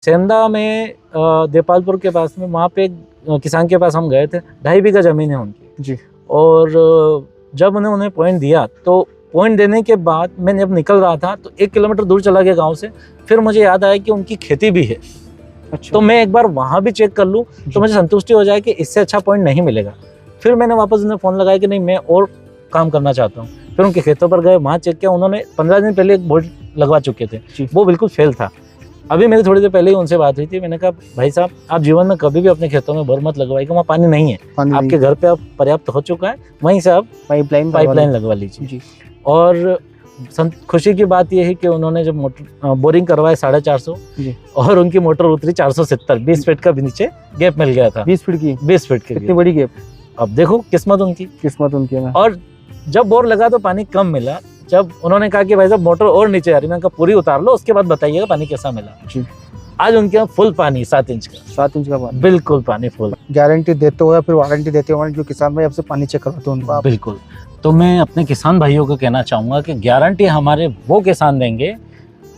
सेंधा में देपालपुर के पास में वहाँ पे किसान के पास हम गए थे। 2.5 बीघा ज़मीन है उनकी जी। और जब उन्हें पॉइंट दिया तो पॉइंट देने के बाद मैं जब निकल रहा था तो 1 किलोमीटर दूर चला गया गांव से। फिर मुझे याद आया कि उनकी खेती भी है। अच्छा। तो मैं एक बार वहाँ भी चेक कर लूँ तो मुझे संतुष्टि हो जाए कि इससे अच्छा पॉइंट नहीं मिलेगा। फिर मैंने वापस उन्हें फ़ोन लगाया कि नहीं, मैं और काम करना चाहता हूँ। फिर उनके खेतों पर गए, वहाँ चेक किया। उन्होंने 15 दिन पहले एक बोर्ड लगवा चुके थे, वो बिल्कुल फेल था। अभी मेरी थोड़ी देर पहले ही उनसे बात हुई थी। मैंने कहा भाई साहब, आप जीवन में कभी भी अपने खेतों में बोर मत लगवाइएगा, वहाँ पानी नहीं है। आपके घर पे अब पर्याप्त हो चुका है, वहीं से आप पाइपलाइन लगवा लीजिए। और खुशी की बात यह है कि उन्होंने जब मोटर बोरिंग करवाए 450 और उनकी मोटर उतरी 470, 20 फीट का भी नीचे गैप मिल गया था। 20 फीट की? 20 फीट की, कितनी बड़ी गैप। अब देखो किस्मत उनकी है। और जब बोर लगा तो पानी कम मिला। जब उन्होंने कहा कि भाई साहब मोटर और नीचे आ रही, मैंने कहा पूरी उतार लो, उसके बाद बताइएगा पानी कैसा मिला। जी। आज उनके यहाँ फुल पानी, 7 इंच का। 7 इंच का पानी, बिल्कुल पानी फुल। गारंटी देते हो या फिर वारंटी देते हो जो किसान भाई आपसे पानी चेक करवाते हो उनको? बिल्कुल। तो मैं अपने किसान भाइयों को कहना चाहूँगा कि गारंटी हमारे वो किसान देंगे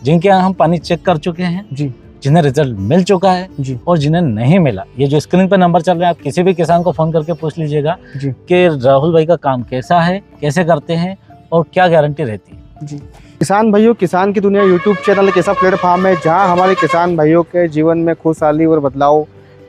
जिनके यहाँ हम पानी चेक कर चुके हैं जी, जिन्हें रिजल्ट मिल चुका है जी, और जिन्हें नहीं मिला। ये जो स्क्रीन पर नंबर चल रहे हैं, आप किसी भी किसान को फ़ोन करके पूछ लीजिएगा कि राहुल भाई का काम कैसा है, कैसे करते हैं और क्या गारंटी रहती है जी। किसान भाइयों, किसान की दुनिया यूट्यूब चैनल एक ऐसा प्लेटफॉर्म है जहाँ हमारे किसान भाइयों के जीवन में खुशहाली और बदलाव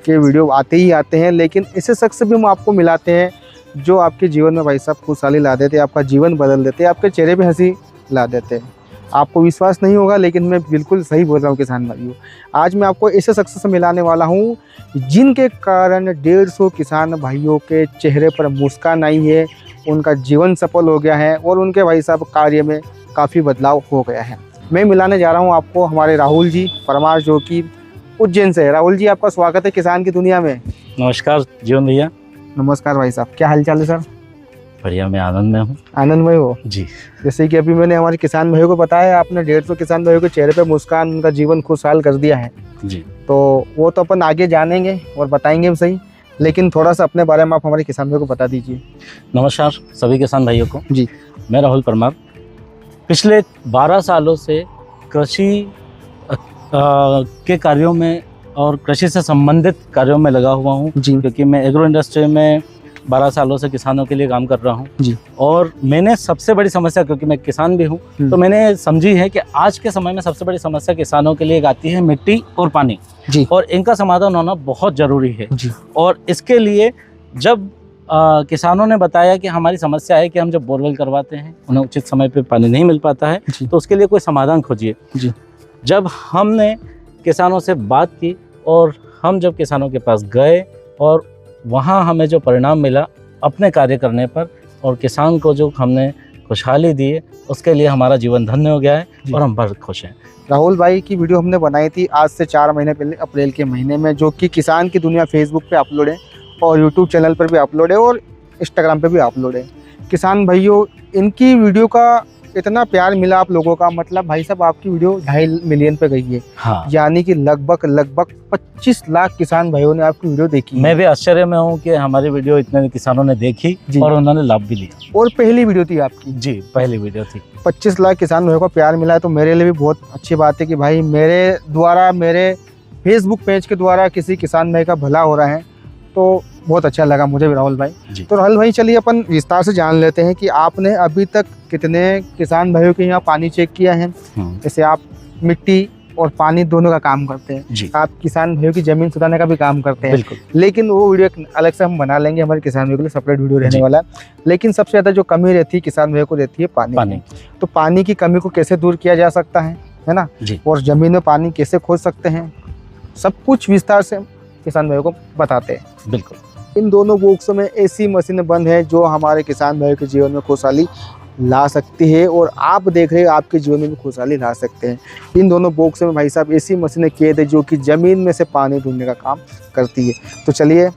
के वीडियो आते ही आते हैं। लेकिन ऐसे शख्स भी हम आपको मिलाते हैं जो आपके जीवन में भाई साहब खुशहाली ला देते हैं, आपका जीवन बदल देते हैं, आपके चेहरे पे हंसी ला देते हैं। आपको विश्वास नहीं होगा लेकिन मैं बिल्कुल सही बोल रहा हूँ किसान भाइयों। आज मैं आपको ऐसे शख्स से मिलाने वाला हूँ जिनके कारण 150 किसान भाइयों के चेहरे पर मुस्कान आई है, उनका जीवन सफल हो गया है और उनके भाई साहब कार्य में काफ़ी बदलाव हो गया है। मैं मिलाने जा रहा हूँ आपको हमारे राहुल जी परमार, जो कि उज्जैन से है। राहुल जी, आपका स्वागत है किसान की दुनिया में। नमस्कार जीवन भैया। नमस्कार भाई साहब, क्या हालचाल है सर? बढ़िया, मैं आनंद में हूँ। आनंद में हो जी। जैसे कि अभी मैंने हमारे किसान भाइयों को बताया, आपने 150 किसान भाइयों के चेहरे पे मुस्कान, उनका जीवन खुशहाल कर दिया है जी। तो वो तो अपन आगे जानेंगे और बताएंगे भी सही, लेकिन थोड़ा सा अपने बारे में आप हमारे किसान भाइयों को बता दीजिए। नमस्कार सभी किसान भाइयों को जी। मैं राहुल परमार पिछले 12 सालों से कृषि के कार्यों में और कृषि से संबंधित कार्यों में लगा हुआ हूँ जी, क्योंकि मैं एग्रो इंडस्ट्री में 12 सालों से किसानों के लिए काम कर रहा हूँ जी। और मैंने सबसे बड़ी समस्या, क्योंकि मैं किसान भी हूँ, तो मैंने समझी है कि आज के समय में सबसे बड़ी समस्या किसानों के लिए आती है मिट्टी और पानी जी, और इनका समाधान होना बहुत ज़रूरी है जी। और इसके लिए जब किसानों ने बताया कि हमारी समस्या है कि हम जब बोरवेल करवाते हैं उन्हें उचित समय पे पानी नहीं मिल पाता है, तो उसके लिए कोई समाधान खोजिए जी। जब हमने किसानों से बात की और हम जब किसानों के पास गए और वहाँ हमें जो परिणाम मिला अपने कार्य करने पर और किसान को जो हमने खुशहाली दी है, उसके लिए हमारा जीवन धन्य हो गया है और हम बहुत खुश हैं। राहुल भाई की वीडियो हमने बनाई थी आज से 4 महीने पहले, अप्रैल के महीने में, जो कि किसान की दुनिया फेसबुक पे अपलोड है और यूट्यूब चैनल पर भी अपलोड है और इंस्टाग्राम पे भी अपलोड है। किसान भाइयों, इनकी वीडियो का इतना प्यार मिला आप लोगों का, मतलब भाई साहब आपकी वीडियो 2.5 मिलियन पे गई है हाँ। यानी कि लगभग 25 लाख किसान भाइयों ने आपकी वीडियो देखी। मैं भी आश्चर्य में हूँ कि हमारी वीडियो इतने किसानों ने देखी और उन्होंने लाभ भी लिया। और पहली वीडियो थी आपकी जी, पहली वीडियो थी। 25 लाख किसान भाइयों को प्यार मिला है, तो मेरे लिए भी बहुत अच्छी बात है कि भाई मेरे द्वारा, मेरे फेसबुक पेज के द्वारा किसी किसान भाई का भला हो रहा है, तो बहुत अच्छा लगा मुझे भी राहुल भाई। तो राहुल भाई, चलिए अपन विस्तार से जान लेते हैं कि आपने अभी तक कितने किसान भाइयों के यहाँ पानी चेक किया है। जैसे आप मिट्टी और पानी दोनों का काम करते हैं, आप किसान भाइयों की जमीन सुधारने का भी काम करते हैं, लेकिन वो वीडियो अलग से हम बना लेंगे, हमारे किसान भाइयों के लिए सेपरेट वीडियो रहने वाला है। लेकिन सबसे ज़्यादा जो कमी रहती है किसान भाइयों को रहती है पानी। तो पानी की कमी को कैसे दूर किया जा सकता है ना, और जमीन में पानी कैसे खोज सकते हैं, सब कुछ विस्तार से किसान भाइयों को बताते हैं। बिल्कुल। इन दोनों बॉक्सों में ऐसी मशीनें बंद है जो हमारे किसान भाइयों के जीवन में खुशहाली ला सकती है, और आप देख रहे हैं आपके जीवन में भी खुशहाली ला सकते हैं। इन दोनों बॉक्सों में भाई साहब ऐसी मशीनें कैद है जो कि ज़मीन में से पानी ढूंढने का काम करती है। तो चलिए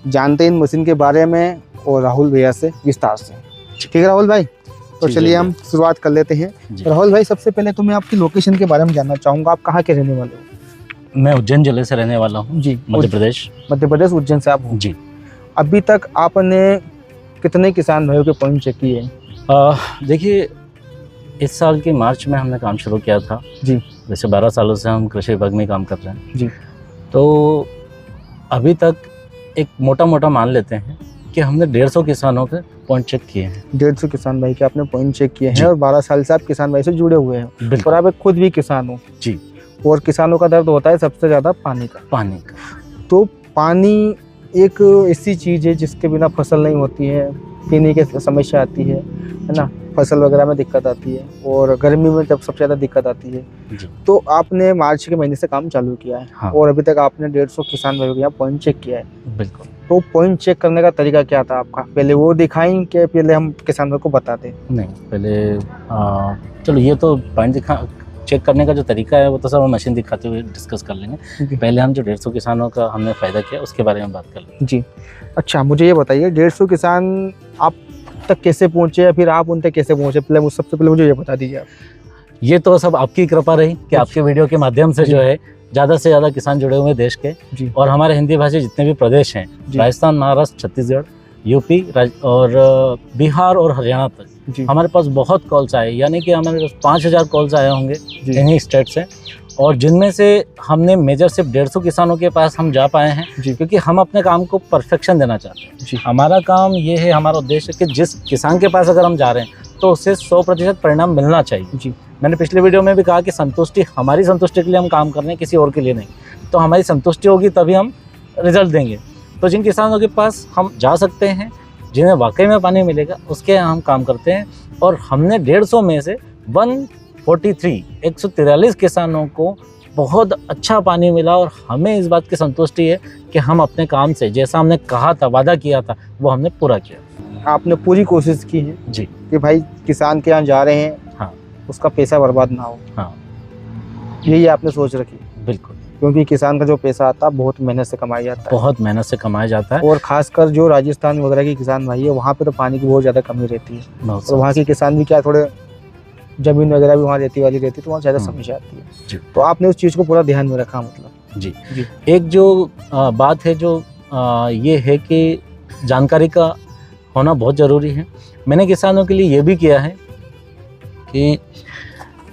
जानते हैं इन मशीन के बारे में और राहुल भैया से विस्तार से। ठीक है राहुल भाई, तो चलिए हम शुरुआत कर लेते हैं। राहुल भाई, सबसे पहले तो मैं आपकी लोकेशन के बारे में जानना चाहूँगा, आप कहाँ के रहने वाले हो? मैं उज्जैन जिले से रहने वाला हूँ जी, मध्य प्रदेश उज्जैन से आप हो जी। अभी तक आपने कितने किसान भाइयों के पॉइंट चेक किए हैं? देखिए, इस साल के मार्च में हमने काम शुरू किया था जी। जैसे 12 सालों से हम कृषि विभाग में काम कर रहे हैं जी। तो अभी तक एक मोटा मोटा मान लेते हैं कि हमने 150 किसानों के पॉइंट चेक किए हैं। 150 किसान भाई के आपने पॉइंट चेक किए जी। हैं और 12 साल से आप किसान भाई से जुड़े हुए हैं और बिल्कुल आप एक खुद भी किसान हो जी। और किसानों का दर्द होता है सबसे ज़्यादा पानी का। पानी का, तो पानी एक ऐसी चीज़ है जिसके बिना फसल नहीं होती है, पीने की समस्या आती है ना, फसल वगैरह में दिक्कत आती है और गर्मी में जब सबसे ज़्यादा दिक्कत आती है। जी। तो आपने मार्च के महीने से काम चालू किया है हाँ। और अभी तक आपने 150 किसान भाइयों के यहाँ पॉइंट चेक किया है। बिल्कुल। तो पॉइंट चेक करने का तरीका क्या था आपका? पहले वो दिखाएं कि पहले हम किसानों को बता दें? नहीं, पहले चलो ये तो पॉइंट चेक करने का जो तरीका है वो तो सब हम मशीन दिखाते हुए डिस्कस कर लेंगे। पहले हम जो 150 किसानों का हमने फ़ायदा किया उसके बारे में बात कर लेंगे। जी। अच्छा, मुझे ये बताइए 150 किसान आप तक कैसे पहुँचे या फिर आप उन तक कैसे पहुँचे? पहले सबसे पहले मुझे ये बता दीजिए आप। ये तो सब आपकी कृपा रही कि आपके वीडियो के माध्यम से जो है ज़्यादा से ज़्यादा किसान जुड़े हुए हैं देश के जी। और हमारे हिंदी भाषी जितने भी प्रदेश हैं, जी। राजस्थान, महाराष्ट्र, छत्तीसगढ़, यूपी और बिहार और हरियाणा तक जी। हमारे पास बहुत कॉल्स आए, यानी कि हमारे पास 5000 कॉल्स आए होंगे जी। इन्हीं स्टेट से, और जिनमें से हमने मेजर सिर्फ 150 किसानों के पास हम जा पाए हैं जी। क्योंकि हम अपने काम को परफेक्शन देना चाहते हैं। जी। हमारा काम ये है, हमारा उद्देश्य कि जिस किसान के पास अगर हम जा रहे हैं तो उससे 100% परिणाम मिलना चाहिए। जी। मैंने पिछले वीडियो में भी कहा कि संतुष्टि, हमारी संतुष्टि के लिए हम काम कर रहे हैं, किसी और के लिए नहीं। तो हमारी संतुष्टि होगी तभी हम रिजल्ट देंगे। तो जिन किसानों के पास हम जा सकते हैं, जिन्हें वाकई में पानी मिलेगा, उसके यहाँ हम काम करते हैं। और हमने 150 में से 143 किसानों को बहुत अच्छा पानी मिला और हमें इस बात की संतुष्टि है कि हम अपने काम से जैसा हमने कहा था, वादा किया था, वो हमने पूरा किया। आपने पूरी कोशिश की है जी कि भाई किसान के यहाँ जा रहे हैं, हाँ, उसका पैसा बर्बाद ना हो। हाँ, यही आपने सोच रखी, बिल्कुल। क्योंकि किसान का जो पैसा आता है बहुत मेहनत से कमाया जाता है, बहुत मेहनत से कमाया जाता है और खासकर जो राजस्थान वगैरह के किसान भाई है वहाँ पे तो पानी की बहुत ज़्यादा कमी रहती है बहुत और वहाँ के किसान भी क्या थोड़े जमीन वगैरह भी वहाँ रेती वाली रहती है तो वहाँ ज़्यादा समस्या आती है। जी। तो आपने उस चीज़ को पूरा ध्यान में रखा मतलब। जी। जी। एक जो बात है जो ये है कि जानकारी का होना बहुत ज़रूरी है। मैंने किसानों के लिए ये भी किया है कि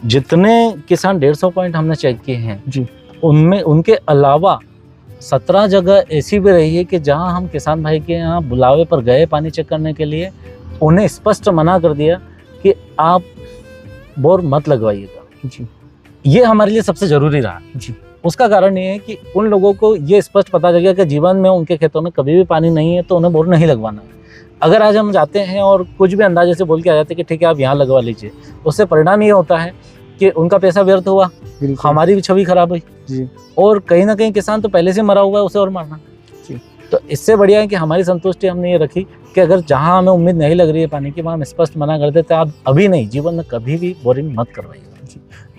जितने किसान 150 पॉइंट हमने चेक किए हैं जी। उनमें उनके अलावा 17 जगह ऐसी भी रही है कि जहां हम किसान भाई के यहाँ बुलावे पर गए पानी चेक करने के लिए, उन्हें स्पष्ट मना कर दिया कि आप बोर मत लगवाइएगा। जी। ये हमारे लिए सबसे ज़रूरी रहा। जी। उसका कारण ये है कि उन लोगों को ये स्पष्ट पता चल गया कि जीवन में उनके खेतों में कभी भी पानी नहीं है तो उन्हें बोर नहीं लगवाना है। अगर आज हम जाते हैं और कुछ भी अंदाजे से बोल के आ जाते हैं कि ठीक है आप यहाँ लगवा लीजिए, उससे परिणाम ये होता है कि उनका पैसा व्यर्थ हुआ, हमारी भी छवि खराब हुई जी। और कहीं ना कहीं किसान तो पहले से मरा हुआ है, उसे और मारना। जी। तो इससे बढ़िया है कि हमारी संतुष्टि हमने ये रखी कि अगर जहाँ हमें उम्मीद नहीं लग रही है पानी की, वहाँ हम स्पष्ट मना कर देते हैं, आप अभी नहीं, जीवन में कभी भी बोरिंग मत करवाइए।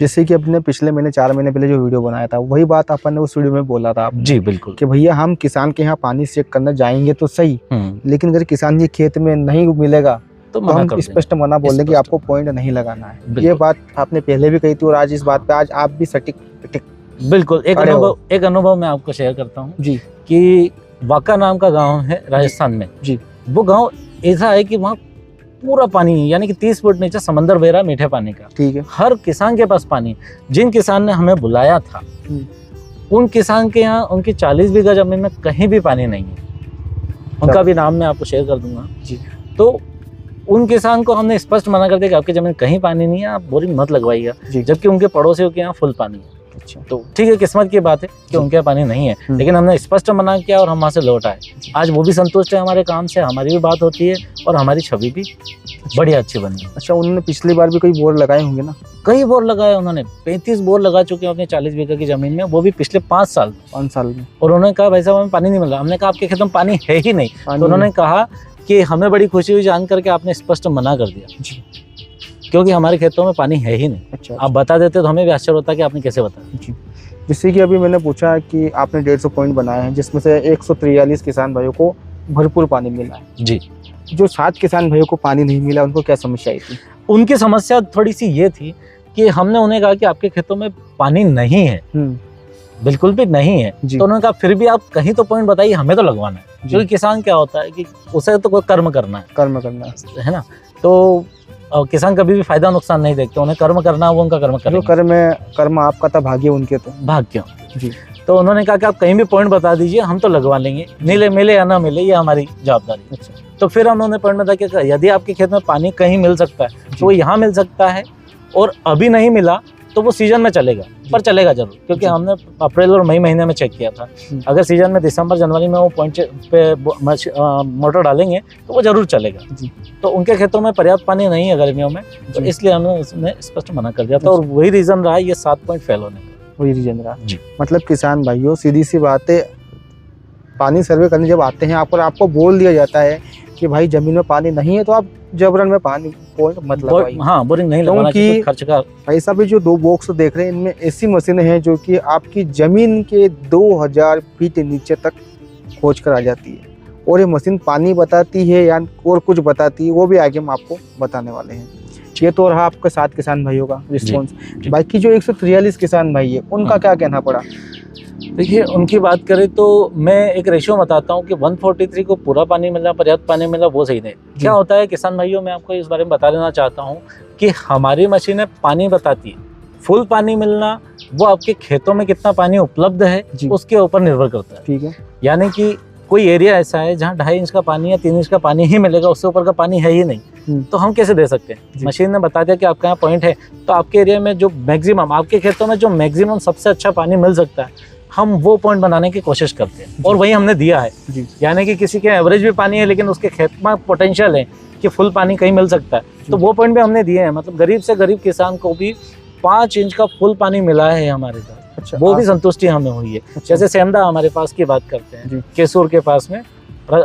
जैसे कि अपने पिछले महीने 4 महीने पहले जो वीडियो बनाया था वही बात अपन ने उस वीडियो में बोला था आपने, जी बिल्कुल, कि भैया हम किसान के यहाँ पानी चेक करने जाएंगे तो सही, लेकिन अगर किसान के खेत में नहीं मिलेगा तो हम स्पष्ट मना बोल दें कि आपको पॉइंट नहीं लगाना है। ये बात आपने पहले भी कही थी और आज इस बात पे आज आप भी सटीक बिल्कुल। एक अनुभव मैं आपको शेयर करता हूँ जी, कि वाका नाम का गांव है राजस्थान में जी। वो गांव ऐसा है कि वहाँ पूरा पानी, यानी कि 30 फुट नीचे समंदर बह रहा मीठे पानी का। ठीक है। हर किसान के पास पानी। जिन किसान ने हमें बुलाया था उन किसान के यहाँ उनकी 40 बीघा जमीन में कहीं भी पानी नहीं है। उनका भी नाम मैं आपको शेयर कर दूंगा जी। तो उन किसान को हमने स्पष्ट मना कर दिया कि आपकी जमीन कहीं पानी नहीं है, आप बोरिंग मत लगवाइएगा, जबकि उनके पड़ोसियों के यहाँ फुल पानी है। अच्छा। तो ठीक है, किस्मत की बात है कि उनके यहाँ पानी नहीं है, लेकिन हमने स्पष्ट मना किया और हम वहाँ से लौट आए। आज वो भी संतुष्ट है हमारे काम से, हमारी भी बात होती है और हमारी छवि भी बढ़िया अच्छी बनी है। अच्छा, उन्होंने पिछली बार भी कोई बोर लगाए होंगे ना? कई बोर लगाए उन्होंने, 35 बोर लगा चुके हैं अपने 40 बीघा की जमीन में, वो भी पिछले 5 साल में। और उन्होंने कहा भाई साहब हमें पानी नहीं मिल रहा। हमने कहा आपके खेतों में पानी है ही नहीं। तो उन्होंने कहा कि हमें बड़ी खुशी हुई जान करके आपने स्पष्ट मना कर दिया जी, क्योंकि हमारे खेतों में पानी है ही नहीं। अच्छा। आप बता देते तो हमें भी आश्चर्य होता कि आपने कैसे बताया। जी। जैसे कि अभी मैंने पूछा कि आपने 150 पॉइंट बनाए हैं जिसमें से 143 किसान भाइयों को भरपूर पानी मिला है जी। जो 7 किसान भाइयों को पानी नहीं मिला उनको क्या समस्या आई थी? उनकी समस्या थोड़ी सी ये थी कि हमने उन्हें कहा कि आपके खेतों में पानी नहीं है, बिल्कुल भी नहीं है। तो उन्होंने कहा फिर भी आप कहीं तो पॉइंट बताइए, हमें तो लगवाना है। क्योंकि किसान क्या होता है कि उसे तो कोई कर्म करना है है ना। तो किसान कभी भी फायदा नुकसान नहीं देखते, उन्हें कर्म करना वो उनका कर्म जो करेंगे। कर्म आपका था, भाग्य उनके तो। भाग्य जी। तो उन्होंने कहा कि आप कहीं भी पॉइंट बता दीजिए, हम तो लगवा लेंगे, मिले या ना मिले ये हमारी जवाबदारी। अच्छा। तो फिर उन्होंने पॉइंट बता के यदि आपके खेत में पानी कहीं मिल सकता है तो वो यहाँ मिल सकता है, और अभी नहीं मिला तो वो सीजन में चलेगा, पर चलेगा जरूर, क्योंकि हमने अप्रैल और मई महीने में चेक किया था। अगर सीजन में दिसंबर जनवरी में वो पॉइंट पे मोटर डालेंगे तो वो जरूर चलेगा। तो उनके खेतों में पर्याप्त पानी नहीं है गर्मियों में, तो इसलिए हमने उसमें स्पष्ट मना कर दिया था, और वही रीजन रहा ये 7 पॉइंट फेल होने का। वही रीजन रहा। जी। मतलब किसान भाइयों, सीधी सी बात है, पानी सर्वे करने जब आते हैं आपको बोल दिया जाता है कि भाई जमीन में पानी नहीं है तो आप जबरन में पानी पॉइंट मत लगाइए। हाँ, बोरिंग नहीं लगाना चाहिए, खर्च का। भाई साहब, जो 2 बॉक्स देख रहे हैं इनमें ऐसी मशीनें हैं जो कि आपकी जमीन के 2000 फीट नीचे तक खोज कर आ जाती है, और ये मशीन पानी बताती है या और कुछ बताती है, वो भी आगे हम आपको बताने वाले हैं। ये तो रहा आपके 7 किसान भाइयों का रिस्पॉन्स। बाकी जो 143 किसान भाई है उनका क्या कहना पड़ा? देखिए, उनकी बात करें तो मैं एक रेशियो बताता हूँ कि 143 को पूरा पानी मिला, पर्याप्त पानी मिला, वो सही नहीं। क्या होता है किसान भाइयों, मैं आपको इस बारे में बता देना चाहता हूँ कि हमारी मशीनें पानी बताती है, फुल पानी मिलना वो आपके खेतों में कितना पानी उपलब्ध है उसके ऊपर निर्भर करता है। ठीक है। यानी कि कोई एरिया ऐसा है जहाँ 2.5 इंच का पानी या 3 इंच का पानी ही मिलेगा, उससे ऊपर का पानी है ही नहीं, तो हम कैसे दे सकते हैं? मशीन ने बता दिया कि आपका यहाँ पॉइंट है, तो आपके एरिया में जो मैक्सिमम, आपके खेतों में जो मैक्सिमम सबसे अच्छा पानी मिल सकता है, हम वो पॉइंट बनाने की कोशिश करते हैं, और वही हमने दिया है। यानी कि किसी के एवरेज भी पानी है लेकिन उसके खेत में पोटेंशियल है कि फुल पानी कहीं मिल सकता है, तो वो पॉइंट भी हमने दिए हैं। मतलब गरीब से गरीब किसान को भी 5 इंच का फुल पानी मिला है हमारे साथ। अच्छा, वो भी संतुष्टि हमें हुई है। अच्छा। जैसे सेंधा हमारे पास की बात करते हैं, केसूर के पास में,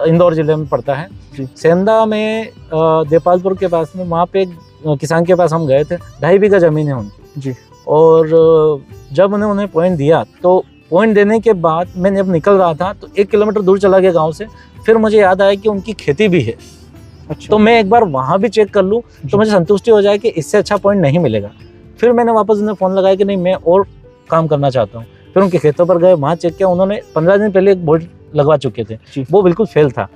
इंदौर जिले में पड़ता है। सेंधा में देपालपुर के पास में, वहाँ पे किसान के पास हम गए थे, 2.5 बीघा जमीन है उनकी। और जब उन्हें पॉइंट दिया, तो पॉइंट देने के बाद मैं जब निकल रहा था तो 1 किलोमीटर दूर चला गया गांव से, फिर मुझे याद आया कि उनकी खेती भी है। अच्छा। तो मैं एक बार वहाँ भी चेक कर लूँ तो मुझे संतुष्टि हो जाए कि इससे अच्छा पॉइंट नहीं मिलेगा। फिर मैंने वापस उन्हें फ़ोन लगाया कि नहीं, मैं और काम करना चाहता हूँ। फिर उनके खेतों पर गए, वहाँ चेक किया, उन्होंने 15 दिन पहले एक बोर्ड लगवा चुके थे, वो बिल्कुल फेल था।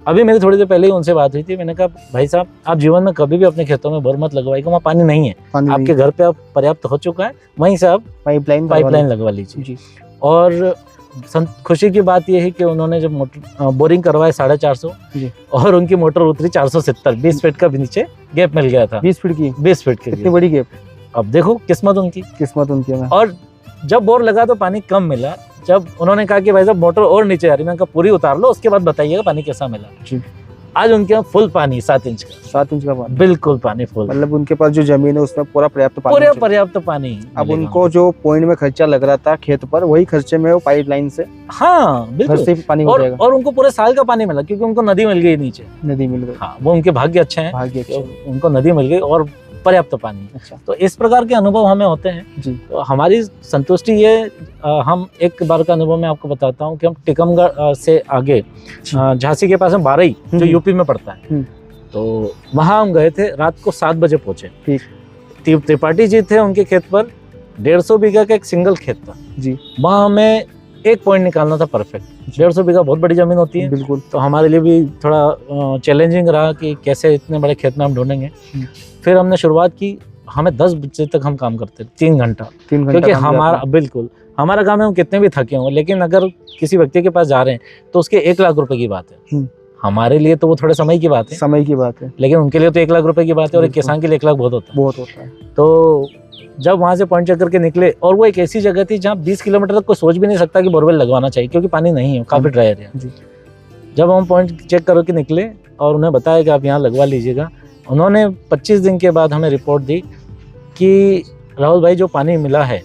अभी मेरी थोड़ी देर पहले ही उनसे बात हुई थी, मैंने कहा भाई साहब, आप जीवन में कभी भी अपने खेतों में बोर मत लगवाइएगा, वहाँ पानी नहीं है, आपके घर पे आप पर्याप्त हो चुका है, वहीं से आप पाइपलाइन लगवा लीजिए। और खुशी की बात यह है कि उन्होंने जब मोटर बोरिंग करवाए 450, और उनकी मोटर उतरी 470, 20 फीट का भी नीचे गैप मिल गया था। 20 फीट की इतनी बड़ी गैप। अब देखो, किस्मत उनकी। और जब बोर लगा तो पानी कम मिला। जब उन्होंने कहा कि भाई साहब मोटर और नीचे आ रही, मैंने कहा पूरी उतार लो, उसके बाद बताइएगा पानी कैसा मिला। आज उनके यहाँ फुल पानी, 7 इंच का पानी, बिल्कुल पानी फुल। मतलब उनके पास जो जमीन है उसमें पूरा पर्याप्त पानी। अब उनको जो पॉइंट में खर्चा लग रहा था खेत पर, वही खर्चे में वो पाइपलाइन से, हाँ बिल्कुल, से पानी मिल जाएगा। और उनको पूरे साल का पानी मिला, क्योंकि उनको नदी मिल गई नीचे। नदी मिल गई, हाँ, वो उनके भाग्य अच्छे हैं, उनको नदी मिल गई और पर्याप्त पानी। अच्छा। तो इस प्रकार के अनुभव हमें होते हैं जी। तो हमारी संतुष्टि ये, हम एक बार का अनुभव मैं आपको बताता हूँ कि हम टीकमगढ़ से आगे झांसी के पास में बारई, जो यूपी में पड़ता है, तो वहाँ हम गए थे, रात को 7 बजे पहुंचे। त्रिपाठी जी थे, उनके खेत पर 150 बीघा का एक सिंगल खेत था जी। वहाँ हमें एक पॉइंट निकालना था परफेक्ट। 150 बीघा बहुत बड़ी जमीन होती है, बिल्कुल। तो हमारे लिए भी थोड़ा चैलेंजिंग रहा कि कैसे इतने बड़े खेत में हम ढूंढेंगे। फिर हमने शुरुआत की, हमें 10 बजे तक हम काम करते, 3 घंटा, क्योंकि हमारा काम है, हम कितने भी थके हों, लेकिन अगर किसी व्यक्ति के पास जा रहे हैं तो उसके 1 लाख रुपए की बात है। हमारे लिए तो वो थोड़े समय की बात है, लेकिन उनके लिए तो 1 लाख रुपए की बात है, और एक किसान के लिए 1 लाख बहुत होता है। तो जब वहाँ से पॉइंट चेक करके निकले, और वो एक ऐसी जगह थी जहाँ 20 किलोमीटर तक कोई सोच भी नहीं सकता कि बोरवेल लगवाना चाहिए, क्योंकि पानी नहीं है, काफी ड्राई एरिया। जब हम पॉइंट चेक करके निकले और उन्हें बताया कि आप यहाँ लगवा लीजिएगा, उन्होंने 25 दिन के बाद हमें रिपोर्ट दी कि राहुल भाई, जो पानी मिला है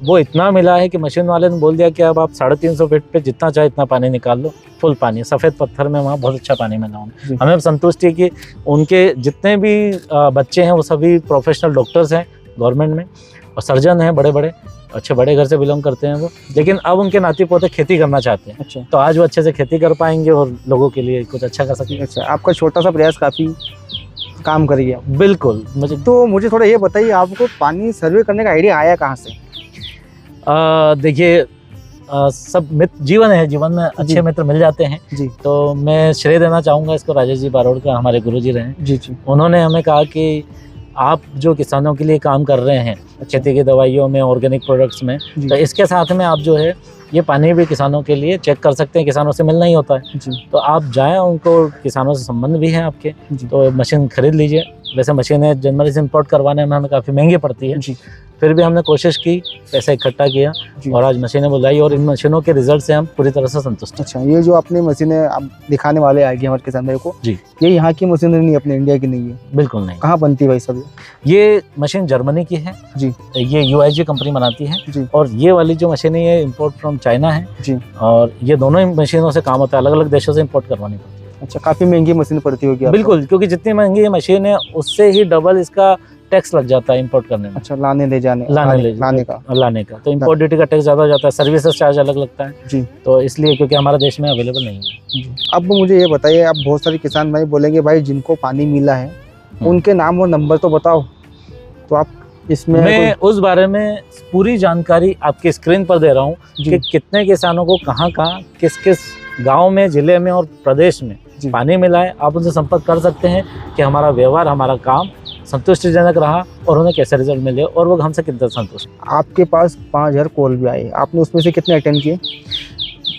वो इतना मिला है कि मशीन वाले ने बोल दिया कि अब आप 350 फीट पे जितना चाहे इतना पानी निकाल लो, फुल पानी, सफ़ेद पत्थर में वहाँ बहुत अच्छा पानी मिला उन्हें। हमें संतुष्टि है कि उनके जितने भी बच्चे हैं वो सभी प्रोफेशनल डॉक्टर्स हैं गवर्नमेंट में, और सर्जन हैं, बड़े अच्छे बड़े घर से बिलोंग करते हैं वो, लेकिन अब उनके नाती पोते खेती करना चाहते हैं। अच्छा। तो आज वो अच्छे से खेती कर पाएंगे और लोगों के लिए कुछ अच्छा कर सकेंगे। अच्छा, आपका छोटा सा प्रयास काफ़ी काम कर गया। बिल्कुल। मुझे थोड़ा ये बताइए, आपको पानी सर्वे करने का आइडिया आया कहाँ से? देखिए, सब मित्र जीवन है, जीवन में अच्छे मित्र मिल जाते हैं। जी तो मैं श्रेय देना चाहूँगा इसको राजेश जी बारोड़ का, हमारे गुरुजी रहे हैं। जी उन्होंने हमें कहा कि आप जो किसानों के लिए काम कर रहे हैं, खेती की दवाइयों में, ऑर्गेनिक प्रोडक्ट्स में, तो इसके साथ में आप जो है ये पानी भी किसानों के लिए चेक कर सकते हैं। किसानों से मिलना ही होता है, तो आप जाएं, उनको किसानों से संबंध भी है आपके, तो मशीन खरीद लीजिए। वैसे मशीनें जनवरी से इंपोर्ट करवाने में हमें काफ़ी महंगी पड़ती है, फिर भी हमने कोशिश की, पैसा इकट्ठा किया और आज मशीनें बुलाई और इन मशीनों के रिजल्ट से हम पूरी तरह से संतुष्ट हैं। अच्छा, ये जो अपनी मशीनें आप दिखाने वाले आएगी हमारे किसान भाई को, जी, ये यहाँ की मशीन नहीं, अपने इंडिया की नहीं है? बिल्कुल नहीं। कहाँ बनती है भाई सब? ये मशीन जर्मनी की है जी, ये UIG कंपनी बनाती है जी, और ये वाली जो मशीन है ये इम्पोर्ट फ्रॉम चाइना है जी, और ये दोनों ही मशीनों से काम होता है, अलग अलग देशों से इम्पोर्ट करवानी पड़ती है। अच्छा, काफ़ी महंगी मशीन पड़ती होगी आपको? बिल्कुल, क्योंकि जितनी महंगी ये मशीन है उससे ही डबल इसका टैक्स लग जाता है इंपोर्ट करने में। अच्छा, लाने ले जाने लाने का तो इंपोर्ट ड्यूटी का टैक्स ज़्यादा हो जाता है, सर्विसेज चार्ज अलग लगता है जी, तो इसलिए, क्योंकि हमारे देश में अवेलेबल नहीं है। अब मुझे ये बताइए, आप बहुत सारे किसान भाई बोलेंगे भाई जिनको पानी मिला है उनके नाम और नंबर तो बताओ, तो आप इसमें मैं उस बारे में पूरी जानकारी आपकी स्क्रीन पर दे रहा हूँ कि कितने किसानों को कहाँ कहाँ किस किस गांव में, जिले में और प्रदेश में पानी मिला है। आप उनसे संपर्क कर सकते हैं कि हमारा व्यवहार, हमारा काम संतुष्टिजनक रहा और उन्हें कैसे रिजल्ट मिले और वो हमसे कितना संतुष्ट। आपके पास 5000 कॉल भी आए, आपने उसमें से कितने अटेंड किए?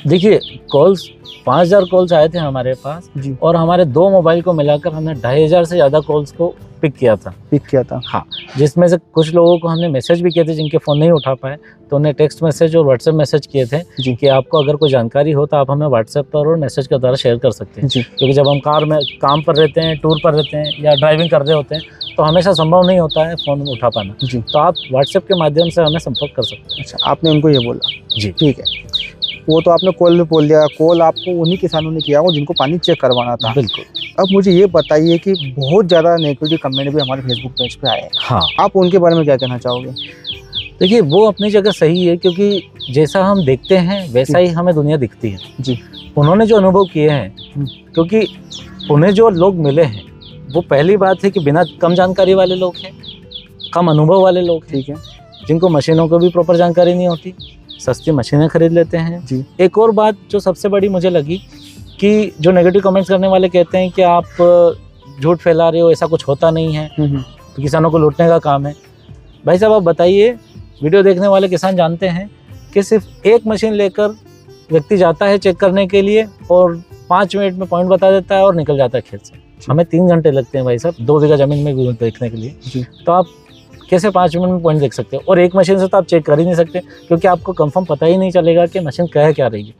देखिए, कॉल्स 5000 कॉल्स आए थे हमारे पास जी, और हमारे 2 मोबाइल को मिलाकर हमने 2500 से ज़्यादा कॉल्स को पिक किया था। हाँ, जिसमें से कुछ लोगों को हमने मैसेज भी किए थे जिनके फ़ोन नहीं उठा पाए, तो उन्हें टेक्स्ट मैसेज और व्हाट्सएप मैसेज किए थे कि आपको अगर कोई जानकारी हो तो आप हमें व्हाट्सएप पर और मैसेज के द्वारा शेयर कर सकते हैं। क्योंकि जब हम कार में काम पर रहते हैं, टूर पर रहते हैं या ड्राइविंग कर रहे होते हैं तो हमेशा संभव नहीं होता है फ़ोन उठा पाना, तो आप व्हाट्सएप के माध्यम से हमें संपर्क कर सकते हैं। अच्छा, आपने उनको ये बोला? जी, ठीक है, वो तो आपने कॉल में बोल दिया, कॉल आपको उन्हीं किसानों ने किया हो जिनको पानी चेक करवाना था। बिल्कुल। अब मुझे ये बताइए कि बहुत ज़्यादा नेगेटिव कमेंट भी हमारे फेसबुक पेज पे आए हैं, हाँ, आप उनके बारे में क्या कहना चाहोगे? देखिए, वो अपनी जगह सही है, क्योंकि जैसा हम देखते हैं वैसा ही हमें दुनिया दिखती है। जी, उन्होंने जो अनुभव किए हैं, क्योंकि उन्हें जो लोग मिले हैं वो पहली बात है कि बिना कम जानकारी वाले लोग हैं, कम अनुभव वाले लोग, ठीक है, जिनको मशीनों को भी प्रॉपर जानकारी नहीं होती, सस्ती मशीनें खरीद लेते हैं। जी, एक और बात जो सबसे बड़ी मुझे लगी कि जो नेगेटिव कमेंट्स करने वाले कहते हैं कि आप झूठ फैला रहे हो, ऐसा कुछ होता नहीं है, तो किसानों को लूटने का काम है। भाई साहब, आप बताइए, वीडियो देखने वाले किसान जानते हैं कि सिर्फ एक मशीन लेकर व्यक्ति जाता है चेक करने के लिए और 5 मिनट में पॉइंट बता देता है और निकल जाता है खेत से। हमें 3 घंटे लगते हैं भाई साहब 2 बीघा जमीन में भी देखने के लिए, तो आप कैसे 5 मिनट में पॉइंट देख सकते हो? और एक मशीन से तो आप चेक कर ही नहीं सकते, क्योंकि आपको कंफर्म पता ही नहीं चलेगा कि मशीन कह क्या रही है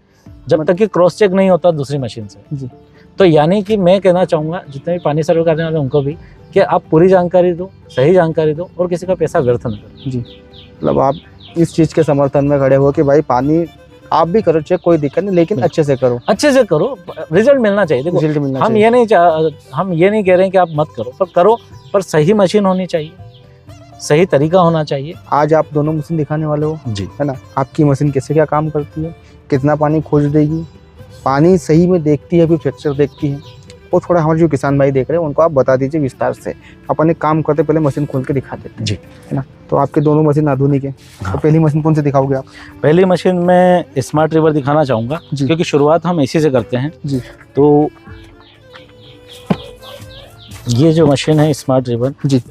जब तक कि क्रॉस चेक नहीं होता दूसरी मशीन से। तो यानी कि मैं कहना चाहूँगा जितने भी पानी सर्वे करने वाले उनको भी कि आप पूरी जानकारी दो, सही जानकारी दो और किसी का पैसा व्यर्थ न करो। जी, मतलब आप इस चीज़ के समर्थन में खड़े हो कि भाई पानी आप भी करो चेक, कोई दिक्कत नहीं, लेकिन अच्छे से करो, रिजल्ट मिलना चाहिए। देखो, रिजल्ट मिलना हम ये नहीं कह रहे हैं कि आप मत करो, पर सही मशीन होनी चाहिए, सही तरीका होना चाहिए। आज आप दोनों मशीन दिखाने वाले हो जी, है ना? आपकी मशीन कैसे क्या काम करती है, कितना पानी खोज देगी, पानी सही में देखती है, फिर फ्रैक्चर देखती है, और थोड़ा हमारे जो किसान भाई देख रहे हैं उनको आप बता दीजिए विस्तार से। अपन एक काम करते पहले मशीन खोल के दिखा देते हैं जी, है ना? तो आपके दोनों मशीन आधुनिक है। हाँ। तो पहली मशीन कौन सी दिखाओगे आप? पहली मशीन में स्मार्ट रिवर दिखाना चाहूँगा, क्योंकि शुरुआत हम इसी से करते हैं जी। तो ये जो मशीन है स्मार्ट रिवर जी,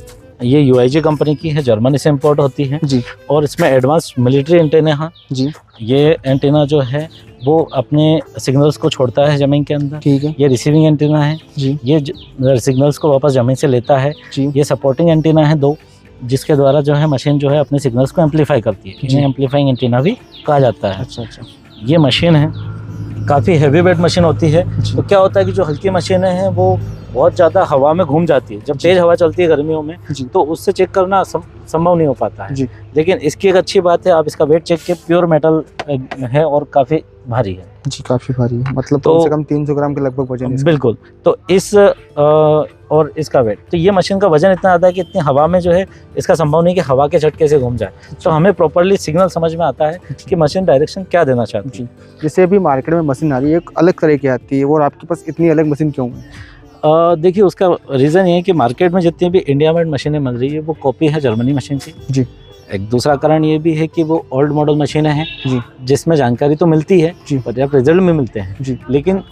ये UIG कंपनी की है, जर्मनी से इंपोर्ट होती है जी, और इसमें एडवांस मिलिट्री एंटेना है जी। ये एंटेना जो है वो अपने सिग्नल्स को छोड़ता है ज़मीन के अंदर, ठीक है। ये रिसीविंग एंटेना है जी, ये सिग्नल्स को वापस ज़मीन से लेता है जी। ये सपोर्टिंग एंटेना है 2, जिसके द्वारा जो है मशीन जो है अपने सिग्नल्स को एम्पलीफाई करती है, इन्हें एम्पलीफाइंग एंटेना भी कहा जाता है। अच्छा अच्छा, ये मशीन है काफ़ी हैवी वेट मशीन होती है। तो क्या होता है कि जो हल्की मशीनें हैं वो बहुत ज़्यादा हवा में घूम जाती है, जब तेज़ हवा चलती है गर्मियों में तो उससे चेक करना संभव नहीं हो पाता है जी। लेकिन इसकी एक अच्छी बात है, आप इसका वेट चेक के, प्योर मेटल है और काफ़ी भारी है जी, काफ़ी भारी है, मतलब कम से कम 300 ग्राम के लगभग वजन है। बिल्कुल। तो इस और इसका वेट, तो ये मशीन का वजन इतना ज़्यादा है कि इतनी हवा में जो है इसका संभव नहीं कि हवा के झटके से घूम जाए। तो हमें प्रॉपर्ली सिग्नल समझ में आता है कि मशीन डायरेक्शन क्या देना चाहती है। जैसे अभी मार्केट में मशीन आ रही है एक अलग तरह की आती है, और आपके पास इतनी अलग मशीन क्यों है? देखिए, उसका रीज़न ये है कि मार्केट में जितनी भी इंडिया मेड मशीनें मिल रही है वो कॉपी है जर्मनी मशीन की जी। एक दूसरा कारण ये भी है कि वो ओल्ड मॉडल मशीनें हैं जी जिसमें जानकारी तो मिलती है जी पर्याप्त रिजल्ट में मिलते हैं जी लेकिन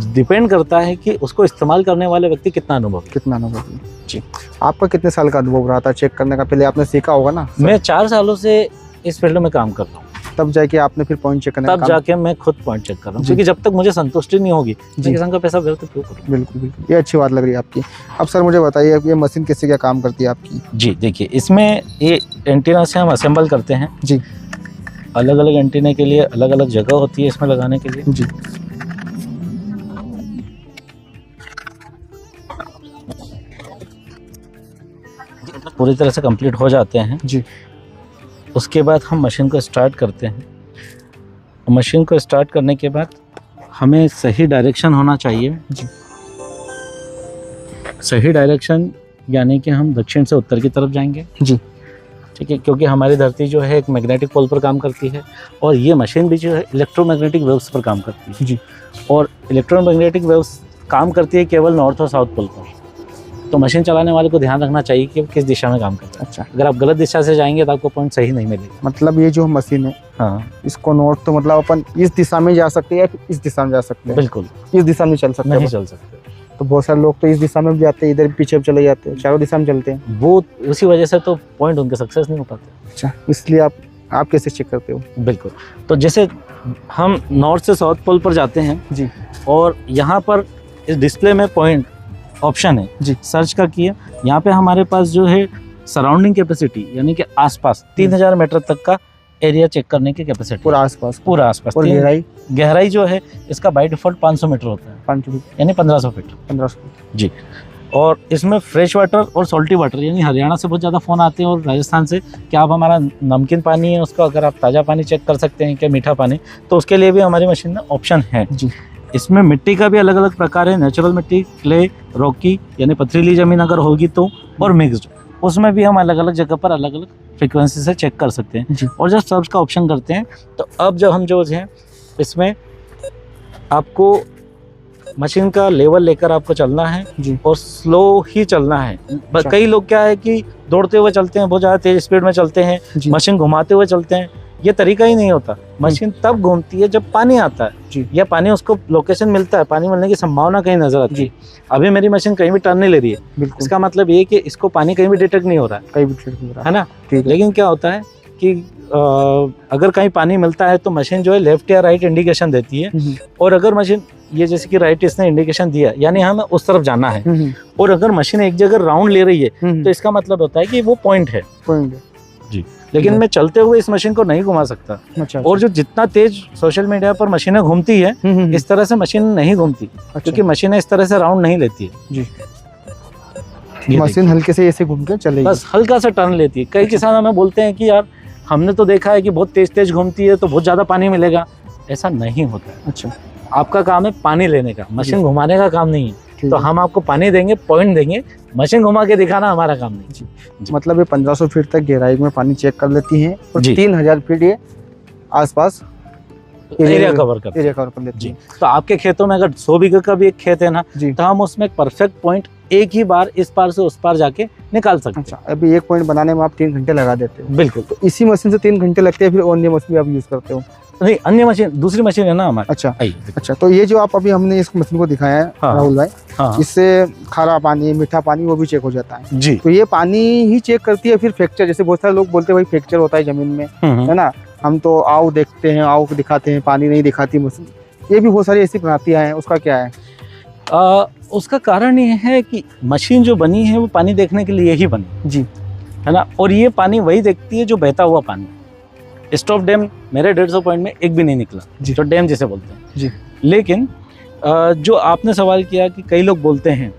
डिपेंड करता है कि उसको इस्तेमाल करने वाले व्यक्ति कितना अनुभव है। कितना अनुभव है। जी। आपका कितने साल का अनुभव रहा था चेक करने का? पहले आपने सीखा होगा ना? मैं 4 सालों से इस फील्ड में काम कर रहा हूँ, तब जाके आपने फिर पॉइंट चेक करने का तब काम? जाके मैं खुद पॉइंट चेक कर रहा हूँ, जी। क्योंकि जब तक मुझे संतुष्टि नहीं होगी जी। मैं किसान का पैसा व्यर्थ क्यों करूँ। बिल्कुल बिल्कुल, ये अच्छी बात लग रही है आपकी। अब सर मुझे बताइए ये मशीन किससे क्या काम करती है आपकी? जी देखिए, इसमें ये एंटीना से हम असेंबल करते हैं जी। अलग अलग एंटीने के लिए अलग अलग जगह होती है इसमें लगाने के लिए। जी पूरी तरह से कंप्लीट हो जाते हैं जी। उसके बाद हम मशीन को स्टार्ट करते हैं। मशीन को स्टार्ट करने के बाद हमें सही डायरेक्शन होना चाहिए जी। सही डायरेक्शन यानी कि हम दक्षिण से उत्तर की तरफ जाएंगे जी। ठीक है, क्योंकि हमारी धरती जो है एक मैग्नेटिक पोल पर काम करती है और ये मशीन भी जो है इलेक्ट्रोमैग्नेटिक वेव्स पर काम करती है जी। और इलेक्ट्रोमैग्नेटिक वेव्स काम करती है केवल नॉर्थ और साउथ पोल पर। तो मशीन चलाने वाले को ध्यान रखना चाहिए कि वो किस दिशा में काम करता है। अच्छा, अगर आप गलत दिशा से जाएंगे तो आपको पॉइंट सही नहीं मिलेगा। मतलब ये जो मशीन है हाँ इसको नॉर्थ तो मतलब अपन इस दिशा में जा सकते हैं या इस दिशा में जा सकते हैं? बिल्कुल इस दिशा में चल सकते नहीं हैं? चल सकते। तो बहुत सारे लोग तो इस दिशा में भी जाते हैं, इधर पीछे भी चले जाते हैं, चारों दिशा में चलते हैं। वो उसी वजह से तो पॉइंट उनके सक्सेस नहीं हो पाते। अच्छा, इसलिए आप कैसे चेक करते हो? बिल्कुल, तो जैसे हम नॉर्थ से साउथ पोल पर जाते हैं जी। और यहाँ पर इस डिस्प्ले में पॉइंट ऑप्शन है जी। सर्च का किया, यहाँ पे हमारे पास जो है सराउंडिंग कैपेसिटी यानी कि आसपास 3000 मीटर तक का एरिया चेक करने की कैपेसिटी। पूरा आसपास? पूरा आसपास। और गहराई जो है इसका बाय डिफॉल्ट 500 मीटर होता है, 500 फीट यानी 1500 फीट। 1500 फीट जी। और इसमें फ्रेश वाटर और सॉल्टी वाटर, यानी हरियाणा से बहुत ज़्यादा फ़ोन आते हैं और राजस्थान से कि आप हमारा नमकीन पानी है उसका अगर आप ताज़ा पानी चेक कर सकते हैं क्या मीठा पानी, तो उसके लिए भी हमारी मशीन में ऑप्शन है। जी। इसमें मिट्टी का भी अलग अलग प्रकार है, नेचुरल मिट्टी, क्ले, रॉकी यानी पथरीली ज़मीन अगर होगी तो, और मिक्स्ड, उसमें भी हम अलग अलग जगह पर अलग अलग फ्रिक्वेंसी से चेक कर सकते हैं। जी। और जब सर्च का ऑप्शन करते हैं तो अब जब हम जो है इसमें आपको मशीन का लेवल लेकर आपको चलना है जी। और स्लो ही चलना है। कई लोग क्या है कि दौड़ते हुए चलते हैं, बहुत ज़्यादा तेज स्पीड में चलते हैं, जी। मशीन घुमाते हुए चलते हैं, ये तरीका ही नहीं होता। मशीन तब घूमती है जब पानी आता है जी। या पानी उसको लोकेशन मिलता है, पानी मिलने की संभावना कहीं नजर आती है। अभी मेरी मशीन कहीं भी टर्न नहीं ले रही है, बिल्कुल, इसका मतलब ये कि इसको पानी कहीं भी डिटेक्ट नहीं हो रहा है, कहीं भी ट्रेड नहीं हो रहा है ना। ठीक है। लेकिन क्या होता है कि अगर कहीं पानी मिलता है तो मशीन जो है लेफ्ट या राइट इंडिकेशन देती है, और अगर मशीन ये जैसे कि राइट इसने इंडिकेशन दिया यानी हमें उस तरफ जाना है, और अगर मशीन एक जगह राउंड ले रही है तो इसका मतलब होता है कि वो पॉइंट है। पॉइंट है। जी। लेकिन मैं चलते हुए इस मशीन को नहीं घुमा सकता। अच्छा। और जो जितना तेज सोशल मीडिया पर मशीनें घूमती है इस तरह से मशीन नहीं घूमती, क्योंकि मशीनें इस तरह से राउंड नहीं लेती है। जी। मशीन हल्के से ऐसे घूम के चलेगी, बस हल्का सा टर्न लेती है। कई किसान हमें बोलते हैं कि यार हमने तो देखा है कि बहुत तेज तेज घूमती है तो बहुत ज्यादा पानी मिलेगा, ऐसा नहीं होता है। अच्छा, आपका काम है पानी लेने का, मशीन घुमाने का काम नहीं है। तो हम आपको पानी देंगे, पॉइंट देंगे, मशीन घुमा के दिखाना हमारा काम नहीं। जी। मतलब ये 1500 फीट तक गहराई में पानी चेक कर लेती हैं और जी। 3000 फीट ये आसपास एरिया कवर करते हैं। एरिया कवर कर लेती जी। है। तो आपके खेतों में अगर 100 बीघे का भी एक खेत है ना, जी। तो हम उसमें परफेक्ट पॉइंट एक ही बार इस पार से उस पार जाके निकाल सकते हैं। अच्छा, अभी एक पॉइंट बनाने में आप 3 घंटे लगा देते हो? बिल्कुल। तो इसी मशीन से 3 घंटे लगते हैं, फिर अन्य मशीन भी आप यूज करते हो? नहीं, अन्य मशीन, दूसरी मशीन है ना हमारी। अच्छा। आई। अच्छा, तो ये जो आप अभी हमने इस मशीन को दिखाया है हाँ। राहुल भाई, हाँ। इससे खारा पानी, मीठा पानी वो भी चेक हो जाता है। जी। तो ये पानी ही चेक करती है, फिर फ्रैक्चर, जैसे बहुत सारे लोग बोलते हैं भाई फ्रैक्चर होता है जमीन में, है ना, हम तो आओ देखते हैं, आओ दिखाते हैं, पानी नहीं दिखाती मशीन। ये भी बहुत सारी ऐसी प्रणालियां हैं, उसका क्या है? उसका कारण ये है कि मशीन जो बनी है वो पानी देखने के लिए ही बनी, जी, है ना। और ये पानी वही देखती है जो बहता हुआ पानी। स्टॉप डैम मेरे 150 पॉइंट में एक भी नहीं निकला, जी। जो डैम जिसे बोलते हैं। जी। लेकिन जो आपने सवाल किया कि कई लोग बोलते हैं,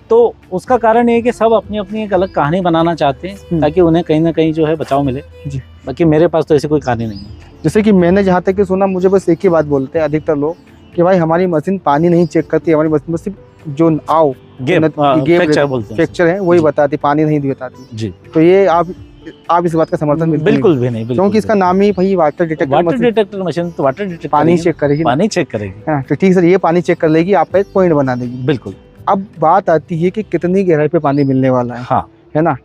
तो उसका कारण ये है कि सब अपनी अपनी एक अलग कहानी बनाना चाहते हैं ताकि उन्हें कहीं ना कहीं जो है बचाव मिले। जी। बाकी मेरे पास तो ऐसी कोई कहानी नहीं है। जैसे कि मैंने जहाँ तक कि सुना, मुझे बस एक ही बात बोलते हैं अधिकतर लोग कि भाई हमारी मशीन पानी नहीं चेक करती, हमारी मशीन बस सिर्फ जो आओ फ्रैक्चर बोलते हैं, फ्रैक्चर है वही बताती, पानी नहीं बताती। जी। तो ये आप इस बात का समर्थन बिल्कुल भी नहीं, क्योंकि इसका नाम ही भाई वाटर डिटेक्टर मशीन, तो वाटर डिटेक्टर पानी चेक करेगी, पानी चेक करेगी। हाँ, तो ठीक सर, ये पानी चेक कर लेगी, आपका एक पॉइंट बना देगी। बिल्कुल। अब बात आती है कि कितनी गहराई पे पानी मिलने वाला है, हाँ, है ना।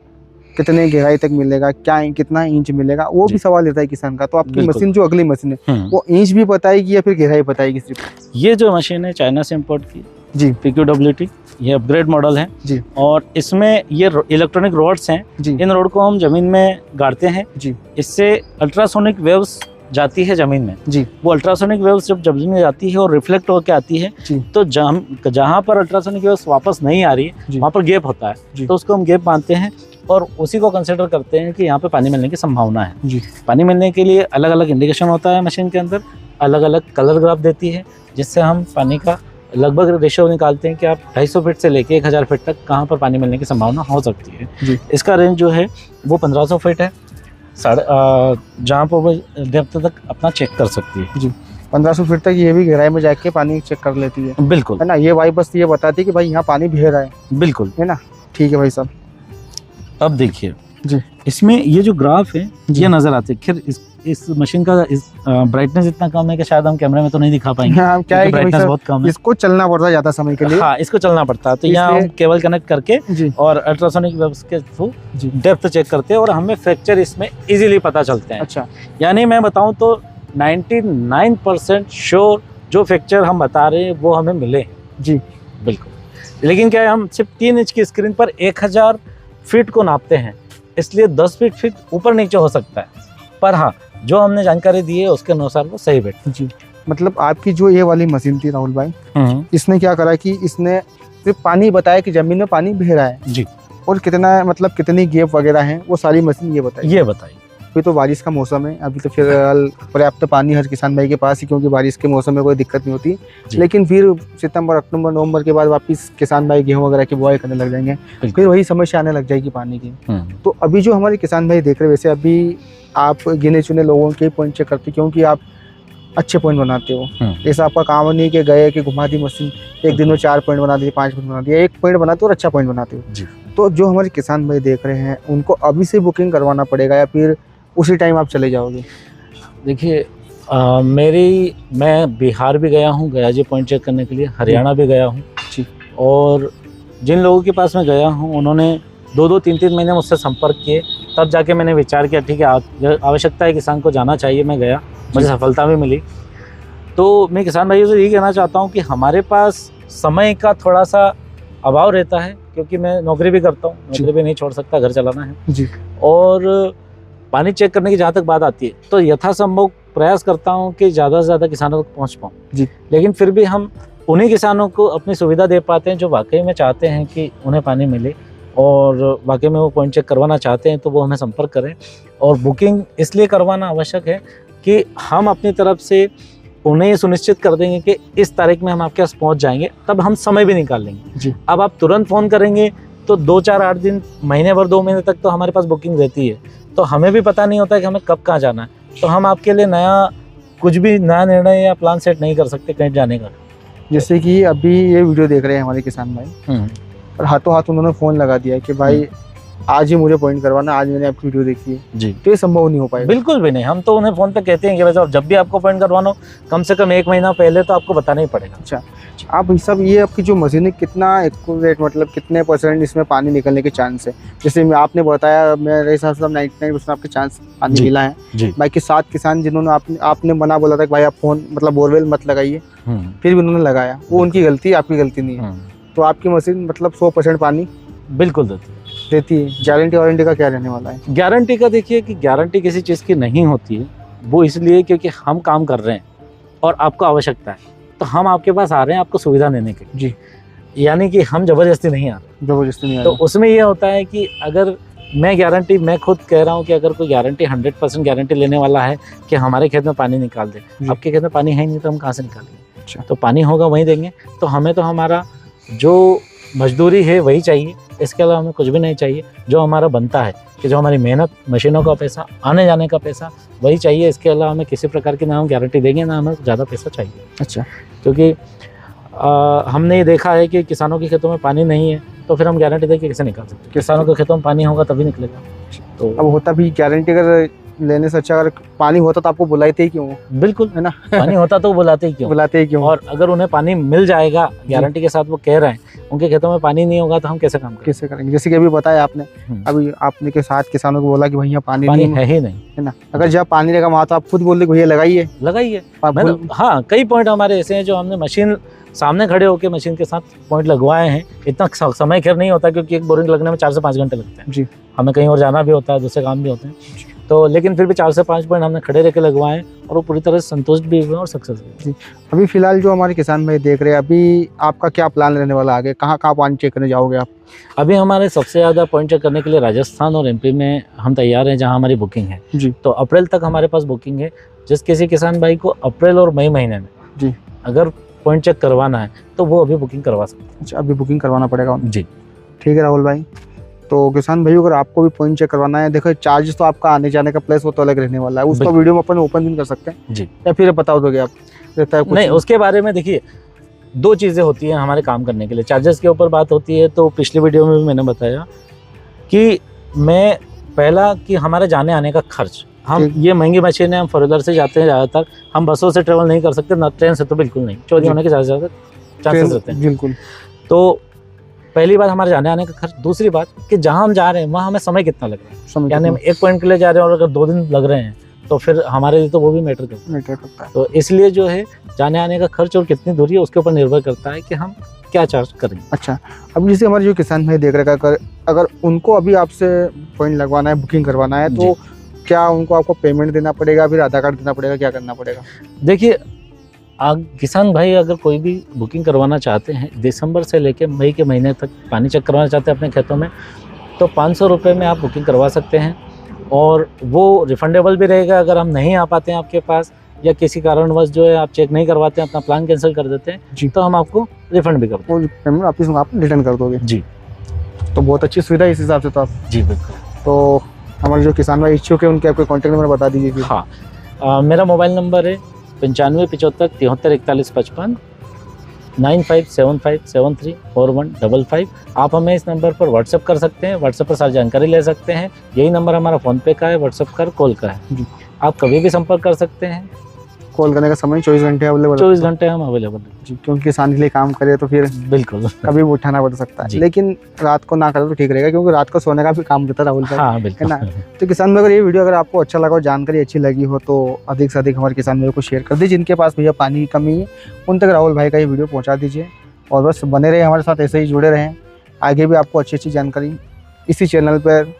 कितने गहराई तक मिलेगा, क्या कितना इंच मिलेगा, वो भी सवाल रहता है किसान का। तो आपकी बिल्कुल। मशीन जो अगली मशीन है वो इंच भी बताएगी या फिर गहराई बताएगी सिर्फ? ये जो मशीन है चाइना से इम्पोर्ट की जी PQWT, ये अपग्रेड मॉडल है जी और इसमें ये इलेक्ट्रॉनिक रोड्स हैं। जी इन रोड को हम जमीन में गाड़ते हैं, जी इससे अल्ट्रासोनिक वेव्स जाती है जमीन में। जी वो अल्ट्रासोनिक वेव्स जब जमीन में जाती है और रिफ्लेक्ट होकर आती है, जी तो जहाँ पर अल्ट्रासोनिक वेव्स वापस नहीं आ रही जी। है वहाँ पर गैप होता जी। है, तो उसको हम गैप मानते हैं और उसी को कंसिडर करते हैं कि यहाँ पे पानी मिलने की संभावना है। जी पानी मिलने के लिए अलग अलग इंडिकेशन होता है मशीन के अंदर, अलग अलग कलर ग्राफ देती है, जिससे हम पानी का लगभग रेशियो निकालते हैं कि आप 250 फीट से लेके 1000 फीट तक कहाँ पर पानी मिलने की संभावना हो सकती है। जी इसका रेंज जो है वो 1500 फीट है, जहाँ पर वो डेप्थ तक अपना चेक कर सकती है। जी 1500 फीट तक ये भी गहराई में जाके पानी चेक कर लेती है बिल्कुल ना। ये भाई बस ये बताती है कि भाई यहाँ पानी बह रहा है बिल्कुल। ना। ठीक है भाई साहब। अब देखिए जी इसमें ये जो ग्राफ है जी। ये नजर आते हैं। खैर इस मशीन का ब्राइटनेस इतना कम है कि शायद हम कैमरे में तो नहीं दिखा पाएंगे। हाँ, क्या है कि भाई ब्राइटनेस साहब बहुत कम है, इसको चलना पड़ता है ज्यादा समय के लिए। हाँ इसको चलना पड़ता है, तो यहाँ हम इसलिए- केबल कनेक्ट करके जी और अल्ट्रासोनिक वेव्स के थ्रू जी डेप्थ चेक करते हैं और हमें फ्रैक्चर इसमें इजीली पता चलते हैं। अच्छा यानी मैं बताऊं तो 99% श्योर जो फ्रैक्चर हम बता रहे हैं वो हमें मिले जी बिल्कुल। लेकिन क्या है, हम सिर्फ 3 इंच की स्क्रीन पर 1000 फीट को नापते हैं, इसलिए 10 फीट ऊपर नीचे हो सकता है, पर हाँ जो हमने जानकारी दी है उसके अनुसार वो सही बैठ। जी मतलब आपकी जो ये वाली मशीन थी राहुल भाई, इसने क्या करा कि इसने सिर्फ पानी बताया कि जमीन में पानी बह रहा है जी, और कितना मतलब कितनी गैप वगैरह है वो सारी मशीन ये बताई। ये बताइए। अभी तो बारिश का मौसम है, अभी तो फिलहाल पर्याप्त पानी हर किसान भाई के पास ही, क्योंकि बारिश के मौसम में कोई दिक्कत नहीं होती। जी। लेकिन फिर सितंबर अक्टूबर नवंबर के बाद वापस किसान भाई गेहूं वगैरह की बुआई करने लग जाएंगे, फिर वही समस्या आने लग जाएगी पानी की। तो अभी जो हमारे किसान भाई देख रहे हैं, वैसे अभी आप गिने चुने लोगों के पॉइंट चेक करते, क्योंकि आप अच्छे पॉइंट बनाते हो। ऐसा आपका काम नहीं कि गए कि घुमा दी मशीन, एक दिन में 4 पॉइंट बना दिए, 5 पॉइंट बना दिया, एक पॉइंट बनाते हो और अच्छा पॉइंट बनाते हो। जी। तो जो हमारे किसान भाई देख रहे हैं उनको अभी से बुकिंग करवाना पड़ेगा या फिर उसी टाइम आप चले जाओगे? देखिए मैं बिहार भी गया हूँ गयाजी पॉइंट चेक करने के लिए, हरियाणा भी गया हूँ जी। और जिन लोगों के पास मैं गया हूँ उन्होंने 2-2, 3-3 महीने मुझसे संपर्क किए, तब जाके मैंने विचार किया ठीक है आवश्यकता है किसान को जाना चाहिए। मैं गया, मुझे सफलता भी मिली। तो मैं किसान भाइयों से यही कहना चाहता हूँ कि हमारे पास समय का थोड़ा सा अभाव रहता है, क्योंकि मैं नौकरी भी करता हूँ, नौकरी भी नहीं छोड़ सकता, घर चलाना है जी। और पानी चेक करने की जहाँ तक बात आती है तो यथासंभव प्रयास करता हूँ कि ज़्यादा से ज़्यादा किसानों तक पहुँच पाऊँ जी। लेकिन फिर भी हम उन्हीं किसानों को अपनी सुविधा दे पाते हैं जो वाकई में चाहते हैं कि उन्हें पानी मिले और वाकई में वो पॉइंट चेक करवाना चाहते हैं, तो वो हमें संपर्क करें। और बुकिंग इसलिए करवाना आवश्यक है कि हम अपनी तरफ से उन्हें ये सुनिश्चित कर देंगे कि इस तारीख में हम आपके पास पहुँच जाएंगे, तब हम समय भी निकाल लेंगे जी। अब आप तुरंत फ़ोन करेंगे तो 2-4-8 दिन, महीने भर, 2 महीने तक तो हमारे पास बुकिंग रहती है, तो हमें भी पता नहीं होता कि हमें कब कहाँ जाना है, तो हम आपके लिए कुछ भी नया निर्णय या प्लान सेट नहीं कर सकते कहीं जाने का। जैसे कि अभी ये वीडियो देख रहे हैं हमारे किसान भाई और हाथों हाथ उन्होंने फ़ोन लगा दिया कि भाई आज ही मुझे पॉइंट करवाना, आज मैंने आपकी वीडियो देखी है, जी। तो ये संभव नहीं हो पाएगा। बिल्कुल भी नहीं, हम तो उन्हें फ़ोन पे कहते हैं कि भाई साहब जब भी आपको पॉइंट करवाना हो कम से कम 1 महीना पहले तो आपको बताना ही पड़ेगा। अच्छा, आप सब ये आपकी जो मशीन है कितना एक्यूरेट, मतलब कितने % इसमें पानी निकलने के चांस है? जैसे आपने बताया मेरे हिसाब से 99% आपके चांस पानी जी। मिला है। जी। बाकी 7 किसान जिन्होंने आपने मना बोला था कि भाई आप फ़ोन मतलब बोरवेल मत लगाइए, फिर भी उन्होंने लगाया, वो उनकी गलती, आपकी गलती नहीं है। तो आपकी मशीन मतलब 100% पानी बिल्कुल देती है। गारंटी वारंटी का क्या रहने वाला है? गारंटी का देखिए कि गारंटी किसी चीज़ की नहीं होती है, वो इसलिए क्योंकि हम काम कर रहे हैं और आपको आवश्यकता है, तो हम आपके पास आ रहे हैं आपको सुविधा देने के लिए। जी। यानी कि हम ज़बरदस्ती नहीं आ रहे। ज़बरदस्ती नहीं आ तो रही। उसमें ये होता है कि अगर मैं खुद कह रहा हूँ कि अगर कोई गारंटी 100% गारंटी लेने वाला है कि हमारे खेत में पानी निकाल दे, आपके खेत में पानी है ही नहीं तो हम कहाँ से निकालेंगे? अच्छा। तो पानी होगा वहीं देंगे, तो हमें तो हमारा जो मजदूरी है वही चाहिए, इसके अलावा हमें कुछ भी नहीं चाहिए। जो हमारा बनता है कि जो हमारी मेहनत, मशीनों का पैसा, आने जाने का पैसा, वही चाहिए। इसके अलावा हमें किसी प्रकार की ना हम गारंटी देंगे ना हमें ज़्यादा पैसा चाहिए। अच्छा। क्योंकि हमने ये देखा है कि किसानों के खेतों में पानी नहीं है तो फिर हम गारंटी देके कैसे निकाल सकते? किसानों के खेतों में पानी होगा तभी निकलेगा। तो अब होता भी गारंटी अगर लेने से अच्छा अगर पानी होता तो आपको बुलाते ही क्यों? बिल्कुल है ना? पानी होता तो बुलाते ही क्यों? बुलाते ही क्यों? और अगर उन्हें पानी मिल जाएगा गारंटी के साथ, वो कह रहे हैं, उनके खेतों में पानी नहीं होगा तो हम कैसे काम करेंगे? कैसे करेंगे? जैसे कि अभी बताया आपने, अभी आपने के साथ किसानों को बोला कि भैया पानी पानी नहीं है ही नहीं, है ना। अगर जब पानी रहेगा वहाँ तो आप खुद बोल रहे भैया लगाइए। मतलब हाँ, कई पॉइंट हमारे ऐसे हैं जो हमने मशीन सामने खड़े होकर मशीन के साथ पॉइंट लगवाए हैं। इतना समय खैर नहीं होता क्योंकि एक बोरिंग लगने में 4 से 5 घंटे लगते हैं जी। हमें कहीं और जाना भी होता है, दूसरे काम भी होते हैं, तो लेकिन फिर भी 4 से 5 पॉइंट हमने खड़े रह के लगवाए और वो पूरी तरह से संतुष्ट भी हुए और सक्सेस भी हुए। अभी फिलहाल जो हमारे किसान भाई देख रहे हैं, अभी आपका क्या प्लान रहने वाला आगे? कहाँ कहाँ पानी चेक करने जाओगे आप? अभी हमारे सबसे ज़्यादा पॉइंट चेक करने के लिए राजस्थान और एमपी में हम तैयार हैं, जहाँ हमारी बुकिंग है जी। तो अप्रैल तक हमारे पास बुकिंग है। जिस किसी किसान भाई को अप्रैल और मई महीने में जी अगर पॉइंट चेक करवाना है तो वो अभी बुकिंग करवा सकते हैं। अच्छा, अभी बुकिंग करवाना पड़ेगा जी। ठीक है राहुल भाई। तो किसान भाई अगर आपको भी पॉइंट चेक करवाना है, देखो चार्जेस तो आपका आने जाने का प्लेस वो तो अलग रहने वाला है, उसको वीडियो में अपन ओपन भी कर सकते हैं जी, या फिर बता दोगे आप? रहता है कुछ नहीं, उसके बारे में देखिए 2 चीज़ें होती हैं हमारे काम करने के लिए। चार्जेस के ऊपर बात होती है तो पिछली वीडियो में भी मैंने बताया कि मैं पहला कि हमारे जाने आने का खर्च, हम ये महंगी मशीनें हम 4 व्हीलर से जाते हैं ज़्यादातर, हम बसों से ट्रेवल नहीं कर सकते, ना ट्रेन से तो बिल्कुल नहीं, चोरी होने के ज़्यादा चांसेस रहते हैं। बिल्कुल। तो पहली बात हमारे जाने आने का खर्च। दूसरी बात कि जहाँ हम जा रहे हैं वहाँ हमें समय कितना लग रहा है, यानी हम 1 पॉइंट के लिए जा रहे हैं और अगर 2 दिन लग रहे हैं तो फिर हमारे लिए तो वो भी मैटर करता है। तो इसलिए जो है जाने आने का खर्च और कितनी दूरी है उसके ऊपर निर्भर करता है कि हम क्या चार्ज करेंगे। अच्छा, अब जैसे हमारे जो किसान भाई देख रहे हैं, अगर उनको अभी आपसे पॉइंट लगवाना है, बुकिंग करवाना है, तो क्या उनको आपको पेमेंट देना पड़ेगा, फिर आधार कार्ड देना पड़ेगा, क्या करना पड़ेगा? देखिए, किसान भाई अगर कोई भी बुकिंग करवाना चाहते हैं, दिसंबर से लेकर मई के महीने तक पानी चेक करवाना चाहते हैं अपने खेतों में, तो 500 रुपये में आप बुकिंग करवा सकते हैं और वो रिफंडेबल भी रहेगा। अगर हम नहीं आ पाते हैं आपके पास या किसी कारणवश जो है आप चेक नहीं करवाते हैं, अपना प्लान कैंसिल कर देते हैं, तो हम आपको रिफंड भी करते हैं। पेमेंट वापस आप रिटर्न कर दोगे? जी। तो बहुत अच्छी सुविधा है इस हिसाब से तो आप। जी बिल्कुल। तो हमारे जो किसान भाई इच्छुक है उनके आपके कॉन्टैक्ट नंबर बता दीजिए। हाँ, मेरा मोबाइल नंबर है 95 75 73 41 55, 9575734155। आप हमें इस नंबर पर व्हाट्सएप कर सकते हैं, व्हाट्सएप पर सारी जानकारी ले सकते हैं। यही नंबर हमारा फ़ोनपे का है, व्हाट्सएप का, कॉल का है जी। आप कभी भी संपर्क कर सकते हैं। कॉल करने का समय 24 घंटे अवेलेबल? 24 घंटे हम अवेलेबल हैं जी, क्योंकि किसान के लिए काम करे तो फिर बिल्कुल कभी भी उठाना पड़ सकता है, लेकिन रात को ना करे तो ठीक रहेगा, क्योंकि रात को सोने का भी काम रहता है राहुल भाई। हाँ बिल्कुल, है ना। तो किसान भाई अगर ये वीडियो अगर आपको अच्छा लगा और जानकारी अच्छी लगी हो तो अधिक से अधिक हमारे किसान भाई को शेयर कर दीजिए। जिनके पास भैया पानी की कमी है उन तक राहुल भाई का ये वीडियो पहुँचा दीजिए और बस बने रहे हमारे साथ, ऐसे ही जुड़े रहें। आगे भी आपको अच्छी अच्छी जानकारी इसी चैनल पर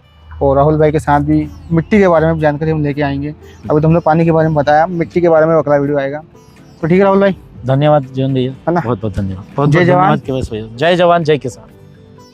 और राहुल भाई के साथ भी मिट्टी के बारे में जानकारी हम लेके आएंगे। अभी तो हमने पानी के बारे में बताया, मिट्टी के बारे में अगला वीडियो आएगा। तो ठीक है राहुल भाई, धन्यवाद जीवन भैया, है ना। बहुत बहुत धन्यवाद। जय जवान, जय जवान जय किसान।